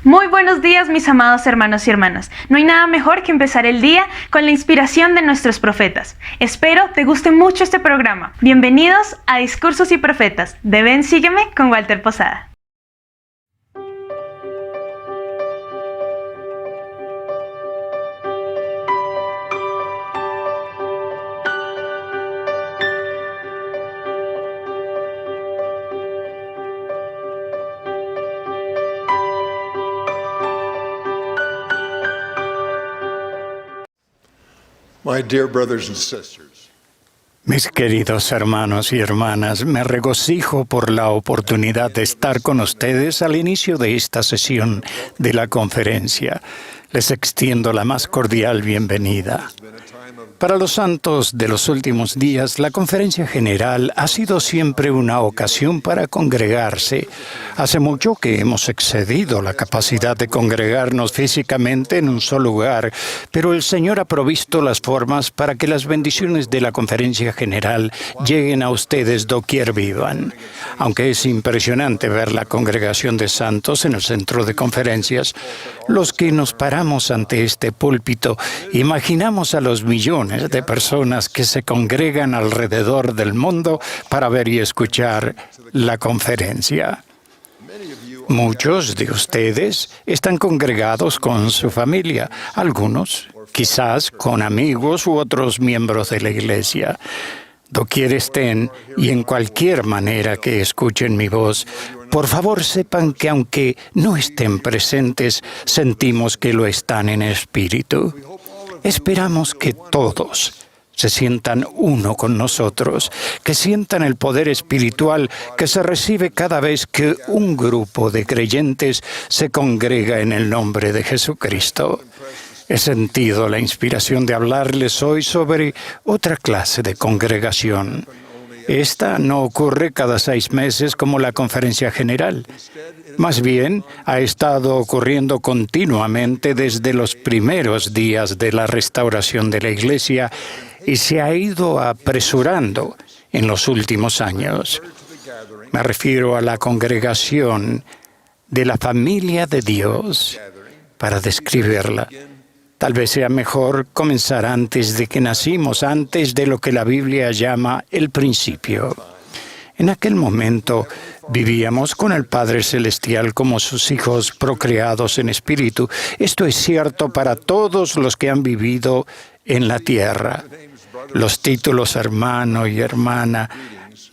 Muy buenos días, mis amados hermanos y hermanas. No hay nada mejor que empezar el día con la inspiración de nuestros profetas. Espero te guste mucho este programa. Bienvenidos a Discursos y Profetas de Ven Sígueme con Walter Posada. My dear brothers and sisters, Mis queridos hermanos y hermanas, me regocijo por la oportunidad de estar con ustedes al inicio de esta sesión de la conferencia. Les extiendo la más cordial bienvenida. Para los santos de los últimos días, la conferencia general ha sido siempre una ocasión para congregarse. Hace mucho que hemos excedido la capacidad de congregarnos físicamente en un solo lugar, pero el Señor ha provisto las formas para que las bendiciones de la conferencia general lleguen a ustedes doquier vivan. Aunque es impresionante ver la congregación de santos en el centro de conferencias, los que nos paramos ante este púlpito imaginamos a los millones de personas que se congregan alrededor del mundo para ver y escuchar la conferencia. Muchos de ustedes están congregados con su familia, algunos quizás con amigos u otros miembros de la iglesia. Doquier estén y en cualquier manera que escuchen mi voz, por favor sepan que aunque no estén presentes, sentimos que lo están en espíritu. Esperamos que todos se sientan uno con nosotros, que sientan el poder espiritual que se recibe cada vez que un grupo de creyentes se congrega en el nombre de Jesucristo. He sentido la inspiración de hablarles hoy sobre otra clase de congregación. Esta no ocurre cada 6 meses como la conferencia general. Más bien, ha estado ocurriendo continuamente desde los primeros días de la restauración de la Iglesia y se ha ido apresurando en los últimos años. Me refiero a la congregación de la familia de Dios. Para describirla, tal vez sea mejor comenzar antes de que nacimos, antes de lo que la Biblia llama el principio. En aquel momento vivíamos con el Padre Celestial como sus hijos procreados en espíritu. Esto es cierto para todos los que han vivido en la tierra. Los títulos hermano y hermana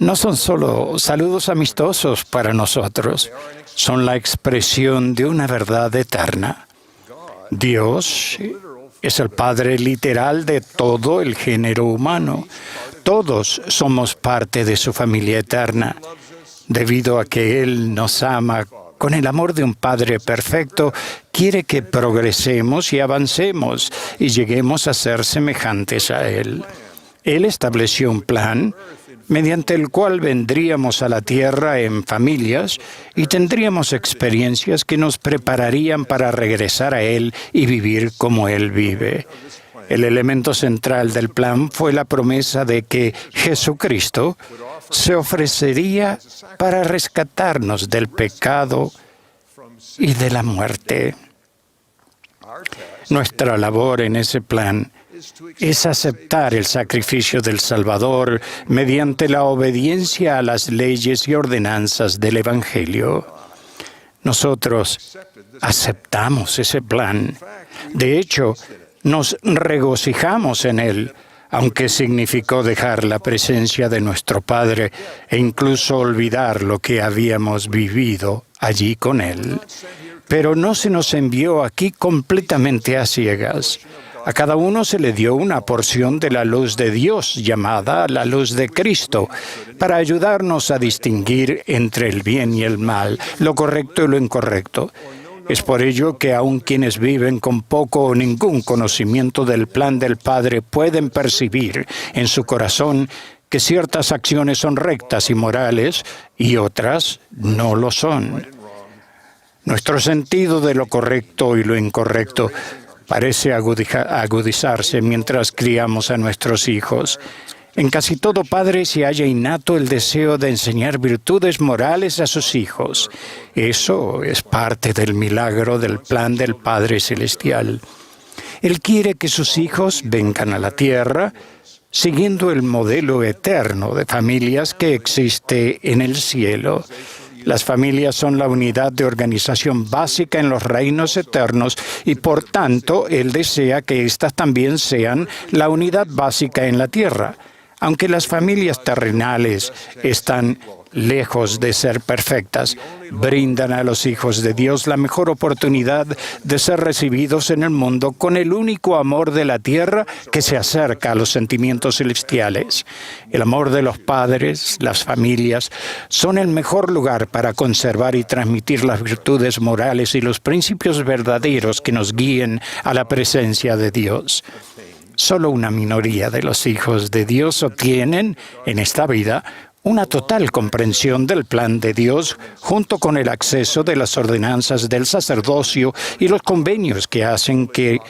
no son solo saludos amistosos para nosotros, son la expresión de una verdad eterna. Dios es el Padre literal de todo el género humano. Todos somos parte de su familia eterna. Debido a que Él nos ama con el amor de un Padre perfecto, quiere que progresemos y avancemos y lleguemos a ser semejantes a Él. Él estableció un plan mediante el cual vendríamos a la tierra en familias y tendríamos experiencias que nos prepararían para regresar a Él y vivir como Él vive. El elemento central del plan fue la promesa de que Jesucristo se ofrecería para rescatarnos del pecado y de la muerte. Nuestra labor en ese plan es aceptar el sacrificio del Salvador mediante la obediencia a las leyes y ordenanzas del Evangelio. Nosotros aceptamos ese plan. De hecho, nos regocijamos en él, aunque significó dejar la presencia de nuestro Padre e incluso olvidar lo que habíamos vivido allí con Él. Pero no se nos envió aquí completamente a ciegas. A cada uno se le dio una porción de la luz de Dios, llamada la luz de Cristo, para ayudarnos a distinguir entre el bien y el mal, lo correcto y lo incorrecto. Es por ello que aun quienes viven con poco o ningún conocimiento del plan del Padre pueden percibir en su corazón que ciertas acciones son rectas y morales y otras no lo son. Nuestro sentido de lo correcto y lo incorrecto parece agudizarse mientras criamos a nuestros hijos. En casi todo padre se halla innato el deseo de enseñar virtudes morales a sus hijos. Eso es parte del milagro del plan del Padre Celestial. Él quiere que sus hijos vengan a la tierra siguiendo el modelo eterno de familias que existe en el cielo. Las familias son la unidad de organización básica en los reinos eternos y, por tanto, Él desea que éstas también sean la unidad básica en la tierra. Aunque las familias terrenales están lejos de ser perfectas, brindan a los hijos de Dios la mejor oportunidad de ser recibidos en el mundo con el único amor de la tierra que se acerca a los sentimientos celestiales. El amor de los padres, las familias, son el mejor lugar para conservar y transmitir las virtudes morales y los principios verdaderos que nos guíen a la presencia de Dios. Solo una minoría de los hijos de Dios obtienen, en esta vida, una total comprensión del plan de Dios, junto con el acceso de las ordenanzas del sacerdocio y los convenios que hacen que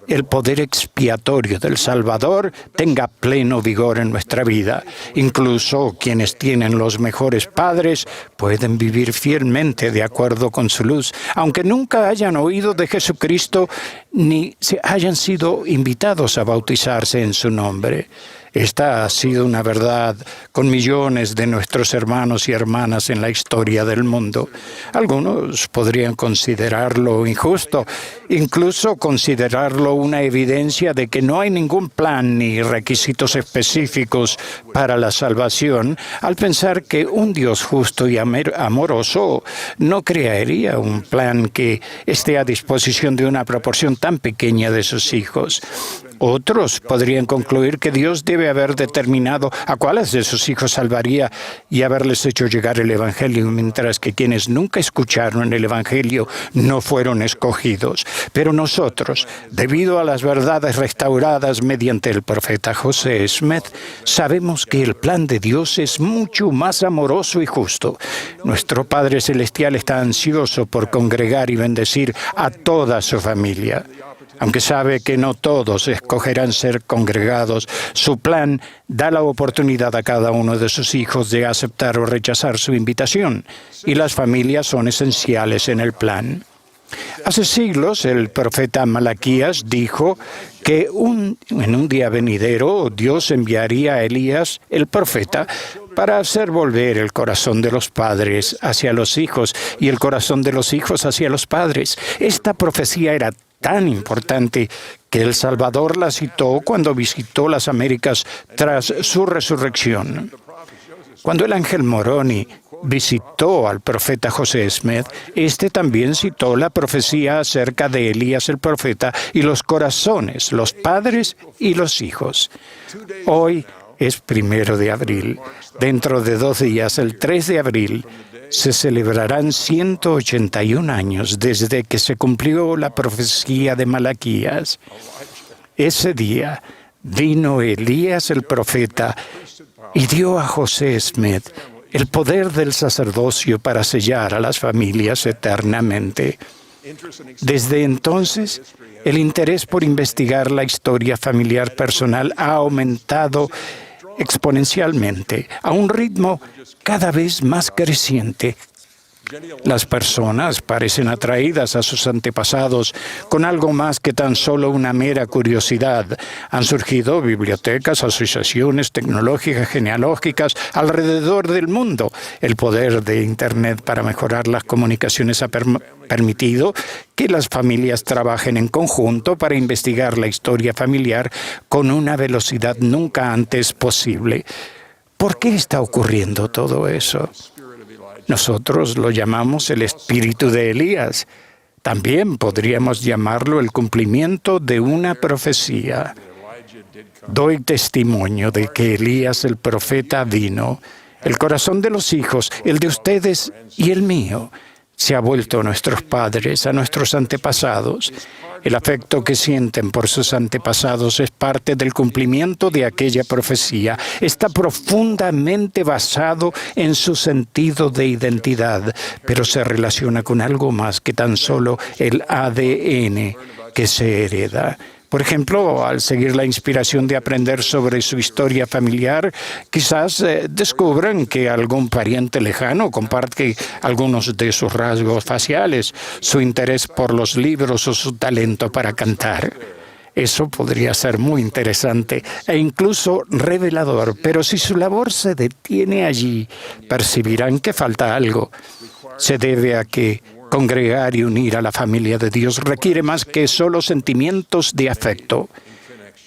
el poder expiatorio del Salvador tenga pleno vigor en nuestra vida. Incluso quienes tienen los mejores padres pueden vivir fielmente de acuerdo con su luz, aunque nunca hayan oído de Jesucristo ni se hayan sido invitados a bautizarse en su nombre. Esta ha sido una verdad con millones de nuestros hermanos y hermanas en la historia del mundo. Algunos podrían considerarlo injusto, incluso considerarlo una evidencia de que no hay ningún plan ni requisitos específicos para la salvación, al pensar que un Dios justo y amoroso no crearía un plan que esté a disposición de una proporción tan pequeña de sus hijos. Otros podrían concluir que Dios debe haber determinado a cuáles de sus hijos salvaría y haberles hecho llegar el Evangelio, mientras que quienes nunca escucharon el Evangelio no fueron escogidos. Pero nosotros, debido a las verdades restauradas mediante el profeta José Smith, sabemos que el plan de Dios es mucho más amoroso y justo. Nuestro Padre Celestial está ansioso por congregar y bendecir a toda su familia. Aunque sabe que no todos escogerán ser congregados, su plan da la oportunidad a cada uno de sus hijos de aceptar o rechazar su invitación, y las familias son esenciales en el plan. Hace siglos, el profeta Malaquías dijo que en un día venidero Dios enviaría a Elías, el profeta, para hacer volver el corazón de los padres hacia los hijos y el corazón de los hijos hacia los padres. Esta profecía era tan importante que el Salvador la citó cuando visitó las Américas tras su resurrección. Cuando el ángel Moroni visitó al profeta José Smith, este también citó la profecía acerca de Elías el profeta y los corazones, los padres y los hijos. Hoy es 1 de abril. Dentro de 2 días, el 3 de abril, se celebrarán 181 años desde que se cumplió la profecía de Malaquías. Ese día vino Elías el profeta y dio a José Smith el poder del sacerdocio para sellar a las familias eternamente. Desde entonces, el interés por investigar la historia familiar personal ha aumentado exponencialmente, a un ritmo cada vez más creciente. Las personas parecen atraídas a sus antepasados con algo más que tan solo una mera curiosidad. Han surgido bibliotecas, asociaciones tecnológicas, genealógicas alrededor del mundo. El poder de Internet para mejorar las comunicaciones ha permitido que las familias trabajen en conjunto para investigar la historia familiar con una velocidad nunca antes posible. ¿Por qué está ocurriendo todo eso? Nosotros lo llamamos el espíritu de Elías. También podríamos llamarlo el cumplimiento de una profecía. Doy testimonio de que Elías el profeta vino. El corazón de los hijos, el de ustedes y el mío, se ha vuelto a nuestros padres, a nuestros antepasados. El afecto que sienten por sus antepasados es parte del cumplimiento de aquella profecía. Está profundamente basado en su sentido de identidad, pero se relaciona con algo más que tan solo el ADN que se hereda. Por ejemplo, al seguir la inspiración de aprender sobre su historia familiar, quizás descubran que algún pariente lejano comparte algunos de sus rasgos faciales, su interés por los libros o su talento para cantar. Eso podría ser muy interesante e incluso revelador, pero si su labor se detiene allí, percibirán que falta algo. Se debe a que congregar y unir a la familia de Dios requiere más que solo sentimientos de afecto.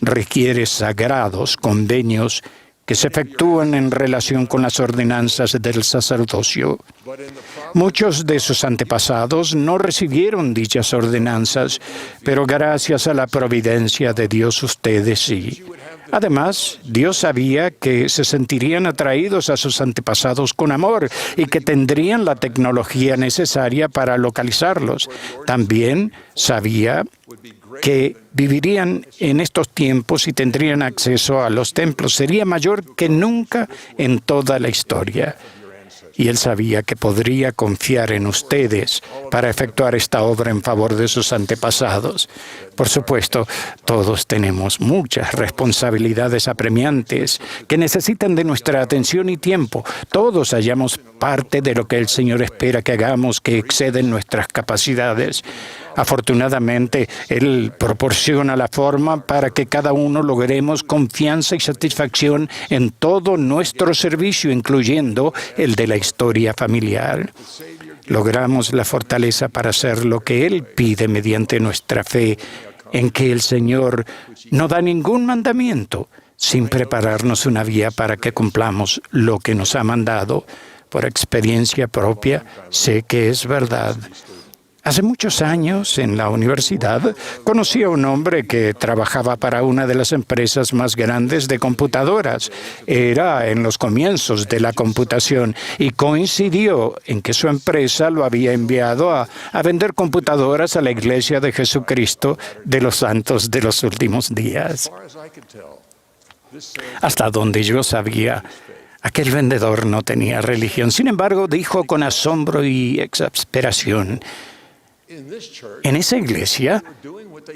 Requiere sagrados convenios que se efectúan en relación con las ordenanzas del sacerdocio. Muchos de sus antepasados no recibieron dichas ordenanzas, pero gracias a la providencia de Dios ustedes sí. Además, Dios sabía que se sentirían atraídos a sus antepasados con amor y que tendrían la tecnología necesaria para localizarlos. También sabía que vivirían en estos tiempos y tendrían acceso a los templos. Sería mayor que nunca en toda la historia. Y él sabía que podría confiar en ustedes para efectuar esta obra en favor de sus antepasados. Por supuesto, todos tenemos muchas responsabilidades apremiantes que necesitan de nuestra atención y tiempo. Todos hallamos parte de lo que el Señor espera que hagamos que exceden nuestras capacidades. Afortunadamente, Él proporciona la forma para que cada uno logremos confianza y satisfacción en todo nuestro servicio, incluyendo el de la historia familiar. Logramos la fortaleza para hacer lo que Él pide mediante nuestra fe en que el Señor no da ningún mandamiento sin prepararnos una vía para que cumplamos lo que nos ha mandado. Por experiencia propia, sé que es verdad. Hace muchos años, en la universidad, conocí a un hombre que trabajaba para una de las empresas más grandes de computadoras. Era en los comienzos de la computación y coincidió en que su empresa lo había enviado a vender computadoras a la Iglesia de Jesucristo de los Santos de los Últimos Días. Hasta donde yo sabía, aquel vendedor no tenía religión. Sin embargo, dijo con asombro y exasperación: en esa iglesia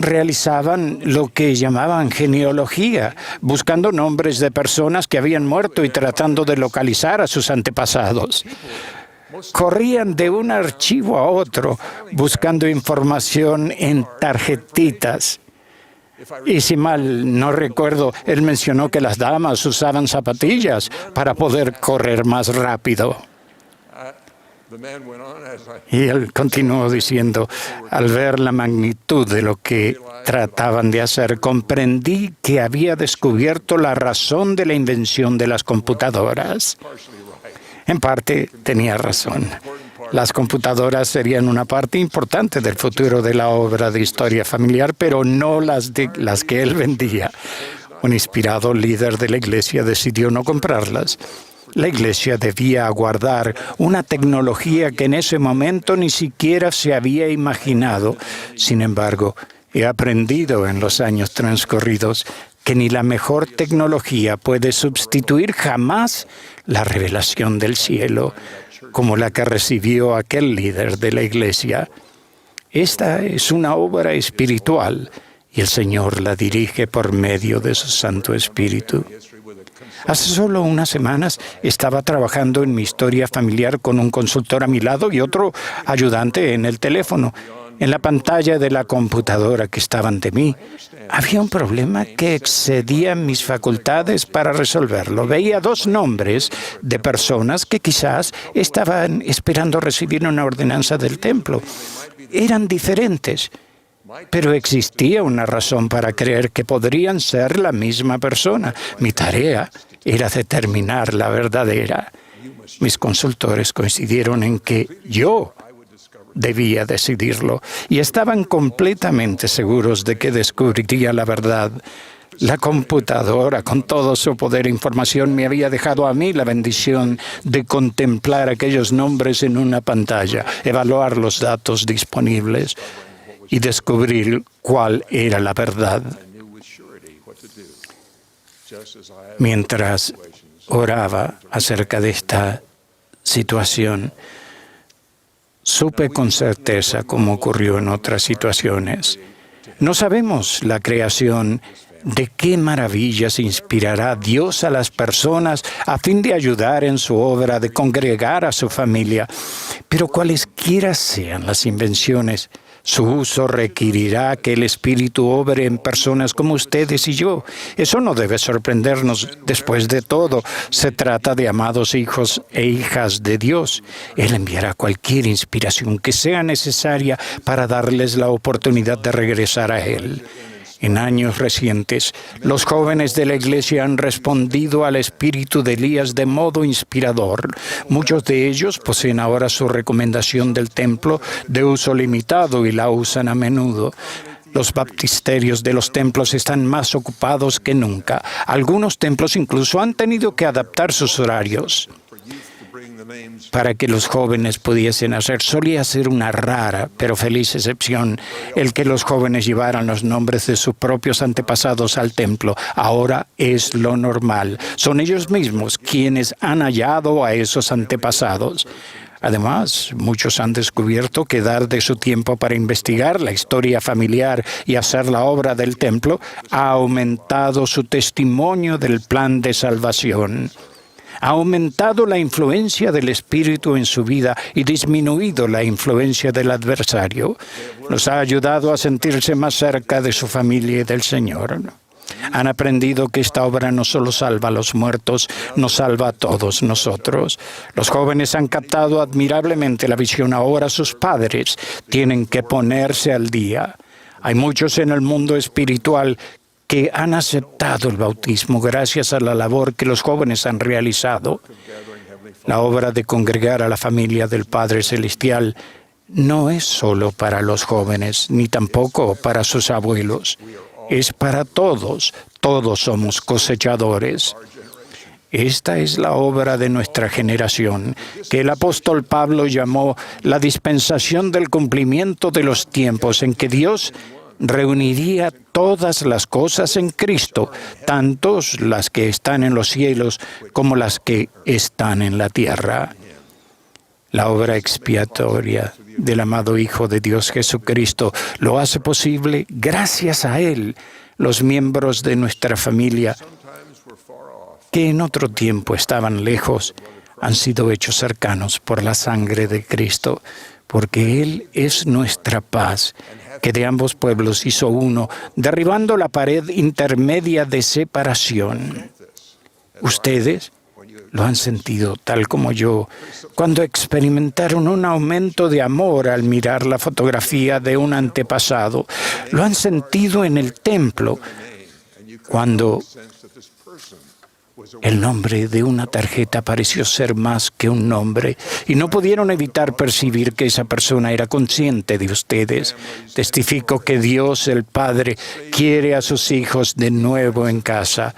realizaban lo que llamaban genealogía, buscando nombres de personas que habían muerto y tratando de localizar a sus antepasados. Corrían de un archivo a otro, buscando información en tarjetitas. Y si mal no recuerdo, él mencionó que las damas usaban zapatillas para poder correr más rápido. Y él continuó diciendo: al ver la magnitud de lo que trataban de hacer, comprendí que había descubierto la razón de la invención de las computadoras. En parte, tenía razón. Las computadoras serían una parte importante del futuro de la obra de historia familiar, pero no las que él vendía. Un inspirado líder de la iglesia decidió no comprarlas. La iglesia debía aguardar una tecnología que en ese momento ni siquiera se había imaginado. Sin embargo, he aprendido en los años transcurridos que ni la mejor tecnología puede sustituir jamás la revelación del cielo, como la que recibió aquel líder de la iglesia. Esta es una obra espiritual y el Señor la dirige por medio de su Santo Espíritu. Hace solo unas semanas estaba trabajando en mi historia familiar con un consultor a mi lado y otro ayudante en el teléfono. En la pantalla de la computadora que estaba ante mí, había un problema que excedía mis facultades para resolverlo. Veía dos nombres de personas que quizás estaban esperando recibir una ordenanza del templo. Eran diferentes, pero existía una razón para creer que podrían ser la misma persona. Mi tarea era determinar la verdadera. Mis consultores coincidieron en que yo debía decidirlo y estaban completamente seguros de que descubriría la verdad. La computadora, con todo su poder e información, me había dejado a mí la bendición de contemplar aquellos nombres en una pantalla, evaluar los datos disponibles y descubrir cuál era la verdad. Mientras oraba acerca de esta situación, supe con certeza, como ocurrió en otras situaciones, No sabemos la creación. ¿De qué maravillas inspirará Dios a las personas a fin de ayudar en su obra, de congregar a su familia? Pero cualesquiera sean las invenciones, su uso requerirá que el Espíritu obre en personas como ustedes y yo. Eso no debe sorprendernos. Después de todo, se trata de amados hijos e hijas de Dios. Él enviará cualquier inspiración que sea necesaria para darles la oportunidad de regresar a Él. En años recientes, los jóvenes de la Iglesia han respondido al espíritu de Elías de modo inspirador. Muchos de ellos poseen ahora su recomendación del templo de uso limitado y la usan a menudo. Los baptisterios de los templos están más ocupados que nunca. Algunos templos incluso han tenido que adaptar sus horarios para que los jóvenes pudiesen hacer. Solía ser una rara pero feliz excepción el que los jóvenes llevaran los nombres de sus propios antepasados al templo. Ahora es lo normal. Son ellos mismos quienes han hallado a esos antepasados. Además, muchos han descubierto que dar de su tiempo para investigar la historia familiar y hacer la obra del templo ha aumentado su testimonio del plan de salvación. Ha aumentado la influencia del Espíritu en su vida y disminuido la influencia del adversario. Los ha ayudado a sentirse más cerca de su familia y del Señor. Han aprendido que esta obra no solo salva a los muertos, nos salva a todos nosotros. Los jóvenes han captado admirablemente la visión. Ahora sus padres tienen que ponerse al día. Hay muchos en el mundo espiritual que han aceptado el bautismo gracias a la labor que los jóvenes han realizado. La obra de congregar a la familia del Padre Celestial no es solo para los jóvenes, ni tampoco para sus abuelos. Es para todos. Todos somos cosechadores. Esta es la obra de nuestra generación, que el apóstol Pablo llamó la dispensación del cumplimiento de los tiempos, en que Dios reuniría todas las cosas en Cristo, tanto las que están en los cielos como las que están en la tierra. La obra expiatoria del amado Hijo de Dios Jesucristo lo hace posible. Gracias a Él, los miembros de nuestra familia, que en otro tiempo estaban lejos, han sido hechos cercanos por la sangre de Cristo, porque Él es nuestra paz, que de ambos pueblos hizo uno, derribando la pared intermedia de separación. Ustedes lo han sentido tal como yo, cuando experimentaron un aumento de amor al mirar la fotografía de un antepasado. Lo han sentido en el templo, cuando el nombre de una tarjeta pareció ser más que un nombre y no pudieron evitar percibir que esa persona era consciente de ustedes. Testifico que Dios, el Padre, quiere a sus hijos de nuevo en casa.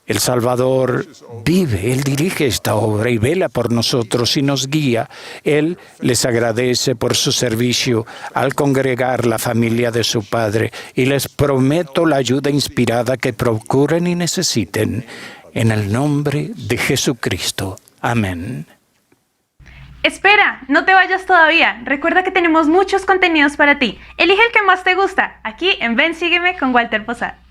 El Salvador vive, Él dirige esta obra y vela por nosotros y nos guía. Él les agradece por su servicio al congregar la familia de su Padre y les prometo la ayuda inspirada que procuren y necesiten. En el nombre de Jesucristo. Amén. Espera, no te vayas todavía. Recuerda que tenemos muchos contenidos para ti. Elige el que más te gusta, aquí en Ven, Sígueme con Walter Posada.